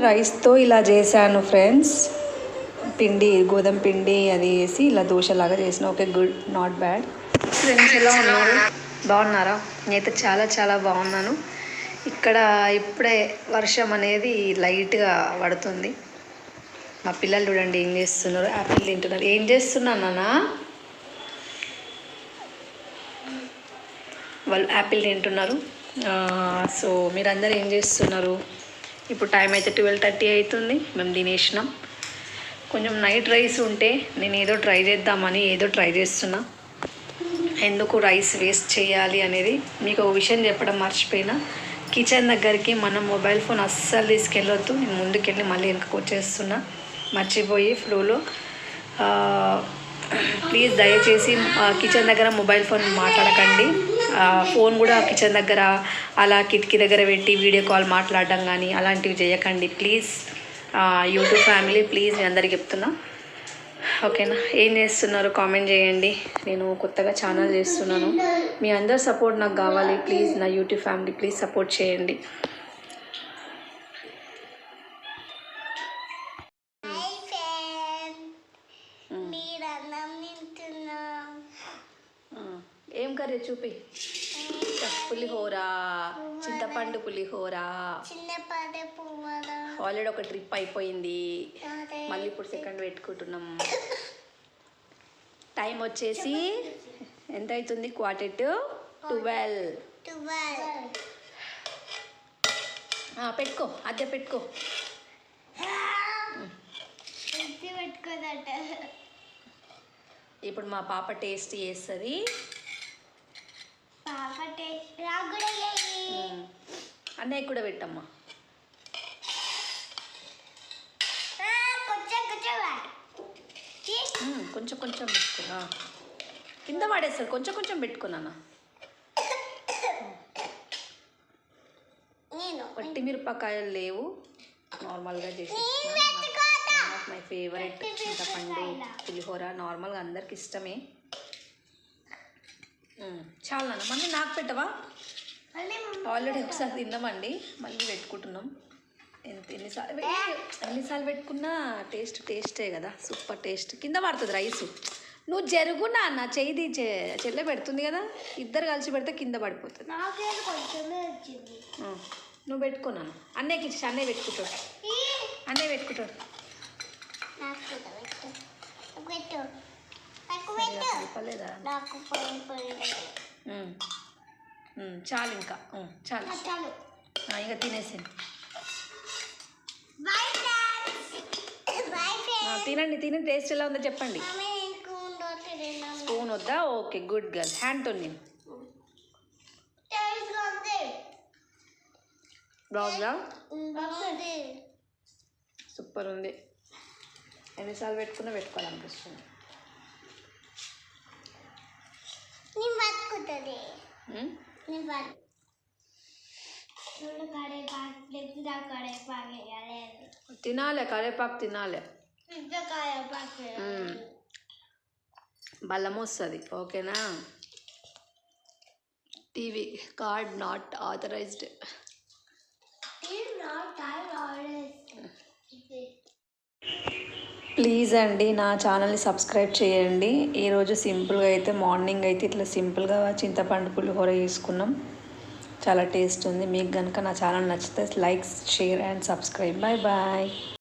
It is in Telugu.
రైస్తో ఇలా చేశాను ఫ్రెండ్స్. గోధుమ పిండి అది వేసి ఇలా దోశలాగా చేసిన. Okay, good, not bad. Friends ఎలా ఉన్నారు? బాగున్నారా? నేనైతే చాలా చాలా బాగున్నాను. ఇక్కడ ఇప్పుడే వర్షం అనేది లైట్గా పడుతుంది. మా పిల్లలు చూడండి ఏం చేస్తున్నారు, యాపిల్ తింటున్నారు. ఏం చేస్తున్నాను నాన్న? వాళ్ళు యాపిల్ తింటున్నారు. సో మీరందరూ ఏం చేస్తున్నారు? ఇప్పుడు టైం అయితే 12:30 అవుతుంది. మేము తినేసినాం. కొంచెం నైట్ రైస్ ఉంటే నేను ఏదో ట్రై చేస్తున్నా. ఎందుకు రైస్ వేస్ట్ చేయాలి అనేది మీకు ఒక విషయం చెప్పడం మర్చిపోయినా. కిచెన్ దగ్గరికి మనం మొబైల్ ఫోన్ అస్సలు తీసుకెళ్ళొద్దు. నేను ముందుకెళ్ళి మళ్ళీ వెనకకు వచ్చేస్తున్నా, మర్చిపోయి ఫ్లోలో. ప్లీజ్ దయచేసి కిచెన్ దగ్గర మొబైల్ ఫోన్ మాట్లాడకండి. ఫోన్ కూడా కిచెన్ దగ్గర అలా కిటికీ దగ్గర పెట్టి వీడియో కాల్ మాట్లాడడం కానీ అలాంటివి చేయకండి ప్లీజ్. యూట్యూబ్ ఫ్యామిలీ ప్లీజ్, మీ అందరికి చెప్తున్నా. ఓకేనా? ఏం చేస్తున్నారు కామెంట్ చేయండి. నేను కొత్తగా ఛానల్ చేస్తున్నాను. మీ అందరి సపోర్ట్ నాకు కావాలి ప్లీజ్. నా యూట్యూబ్ ఫ్యామిలీ ప్లీజ్ సపోర్ట్ చేయండి. ఏం కర్రీ చూపి? పులిహోర, చింతపండు పులిహోర. ఆల్రెడీ ఒక ట్రిప్ అయిపోయింది, మళ్ళీ ఇప్పుడు సెకండ్ పెట్టుకుంటున్నాం. టైం వచ్చేసి ఎంత అవుతుంది? 11:45. పెట్టుకో, అద్దె పెట్టుకో. ఇప్పుడు మా పాప టేస్ట్ చేస్తుంది. అన్నయ్య కూడా పెట్టమ్మా. కొంచెం కొంచెం పెట్టుకున్నా, కింద పడేస్తారు. కొంచెం కొంచెం పెట్టుకున్నాను. వట్టి మిరపకాయలు లేవు, నార్మల్గా చేసి. మై ఫేవరెట్ చింతపండు పులిహోర. నార్మల్గా అందరికి ఇష్టమే. చాలా నాన్న, మళ్ళీ నాకు పెట్టవా? ఆల్రెడీ ఒకసారి తిన్నామండి, మళ్ళీ పెట్టుకుంటున్నాం. ఎన్నిసార్లు పెట్టుకున్నా టేస్టే కదా, సూపర్ టేస్ట్. కింద పడుతుంది రైసు. నువ్వు జరుగునా అన్న, చెల్లె పెడుతుంది కదా, ఇద్దరు కలిసి పెడితే కింద పడిపోతుంది. నువ్వు పెట్టుకున్నాను. అన్నయ్యకి ఇచ్చి అన్నయ్య పెట్టుకుంటాడు. చాలు, ఇంకా చాలు. ఇంకా తినేసింది. తినండి. టేస్ట్ ఎలా ఉందో చెప్పండి. స్పూన్ వద్దా? Okay, good girl. హ్యాండ్తో నేను బాగుందా? సూపర్ ఉంది. ఎన్నిసార్లు పెట్టుకోవాలనిపిస్తుంది. తినాలి, కరేపాకు తినాలి. బలం వస్తుంది. ఓకేనా? TV card not authorised. Please అండి నా ఛానల్ని సబ్స్క్రైబ్ చేయండి. ఈరోజు సింపుల్గా అయితే మార్నింగ్ అయితే ఇట్లా సింపుల్గా చింతపండు పులిహోర చేసుకున్నాం. చాలా టేస్ట్ ఉంది. మీకు కనుక నా ఛానల్ నచ్చితే like, share and subscribe. Bye bye.